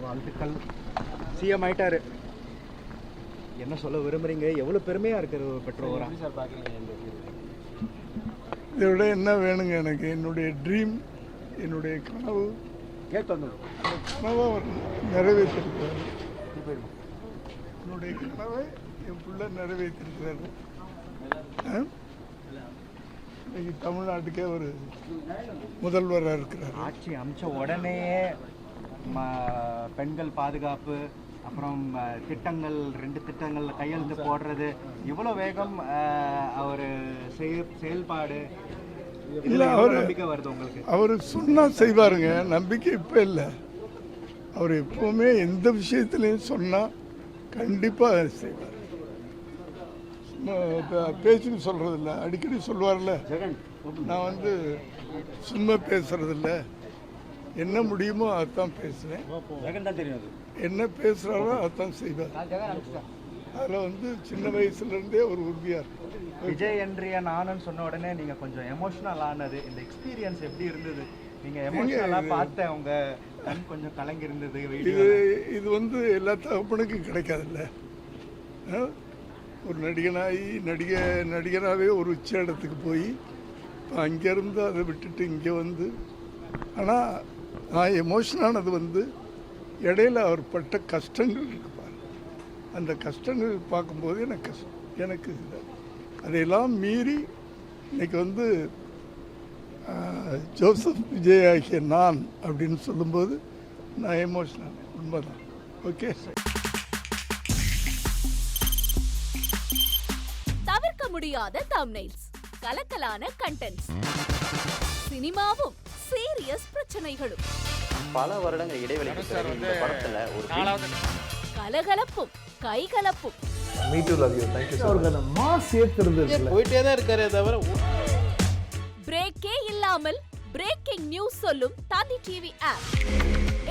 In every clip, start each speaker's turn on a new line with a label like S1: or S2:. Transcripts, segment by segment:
S1: வாழ்த்துக்கள். சிஎம் ஆயிட்டாரு. என்ன சொல்ல விரும்புறீங்க? எவ்வளவு பெருமையா இருக்கிற ஒரு பெற்றோரா?
S2: இதை விட என்ன வேணுங்க எனக்கு? என்னுடைய ட்ரீம், என்னுடைய கனவு, கனவை அவர் நிறைவேற்றிருக்கிறார். என்னுடைய கனவை என் பிள்ளை நிறைவேற்றிருக்கிறாரு. இன்னைக்கு தமிழ்நாட்டுக்கே ஒரு முதல்வராக இருக்கிறார்.
S1: ஆட்சி அமைச்ச உடனே பெண்கள் பாதுகாப்பு, அப்புறம் திட்டங்கள், 2 திட்டங்கள் கையெழுத்து போடுறது, இவ்வளோ வேகம் அவர் செயல்பாடு,
S2: இல்லை அவர்
S1: நம்பிக்கை வருது உங்களுக்கு?
S2: அவர் சொன்னால் செய்வாருங்க, நம்பிக்கை இப்போ இல்லை. அவர் எப்போவுமே எந்த விஷயத்துலையும் சொன்னால் கண்டிப்பாக செய்வார். பேச்சுன்னு சொல்கிறதில்ல, அடிக்கடி சொல்லுவார்ல, நான் வந்து சும்மா பேசுறதில்ல, என்ன முடியுமோ அதான் பேசுவேன், என்ன பேசுகிறாரோ அதான் செய்வார். அதில் வந்து சின்ன வயசுலேருந்தே ஒரு உறுதியாக இருக்கும்.
S1: விஜய் என்றிய நானுன்னு சொன்ன உடனே நீங்கள் கொஞ்சம் எமோஷ்னல் ஆனது, இந்த எக்ஸ்பீரியன்ஸ் எப்படி இருந்தது? நீங்கள் எமோஷ்னலாக பார்த்த உங்க கண் கொஞ்சம் கலங்கி இருந்தது.
S2: இது வந்து எல்லா தகப்பனுக்கும் கிடைக்காதுல்ல. ஒரு நடிகனாகவே ஒரு உச்ச இடத்துக்கு போய் அங்கேருந்து அதை விட்டுட்டு இங்கே வந்து, ஆனால் நான் எமோஷனானது வந்து இடையில அவர் பட்ட கஷ்டங்கள் இருக்குப்பார். அந்த கஷ்டங்கள் பார்க்கும்போது எனக்கு அதையெல்லாம் மீறி இன்னைக்கு வந்து ஜோசப் விஜய் ஆகிய நான் அப்படின்னு சொல்லும்போது நான் எமோஷனல். உண்மைதான். ஓகே.
S3: தவிர்க்க முடியாத தம்ப்நெயில்ஸ், கலக்கலான கண்டென்ட்ஸ், சினிமாவும் சீரியஸ் பிரச்சனைகளும்,
S4: பல வருடங்கள் இடைவெளிக்கு பிறகு இந்த படத்துல ஒரு
S3: கலகலப்பும் கைகலப்பும்.
S5: Me too, love you. Thank you so much. Mass ஏத்துறது
S6: போயிட்டே தான் இருக்காரே தவிர
S3: பிரேக்கே இல்லாமல் பிரேக்கிங் நியூஸ் சொல்லும் தந்தி டிவி ஆப்.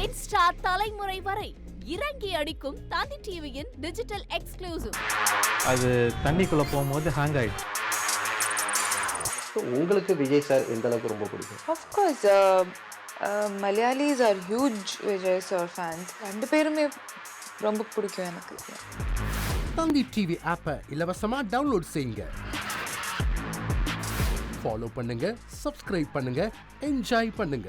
S3: இன்ஸ்டா தலைமுறை வரை இறங்கி அடிக்கும் தந்தி டிவியின் டிஜிட்டல் எக்ஸ்க்ளூசிவ்.
S5: அது தண்ணிக்குள்ள போகும்போது ஹேங் ஆயிடுச்சு.
S4: உங்களுக்கு விஜய் சார் எந்த அளவுக்கு ரொம்ப பிடிக்கும்?
S7: Of course, Malayalis are huge Vijay sir fans. ரெண்டு பேருமே ரொம்ப பிடிக்கும் எனக்கு.
S8: தந்தி டிவி ஆப்பை இலவசமா டவுன்லோட் செய்யுங்க. ஃபாலோ பண்ணுங்க, சப்ஸ்கிரைப் பண்ணுங்க, என்ஜாய் பண்ணுங்க.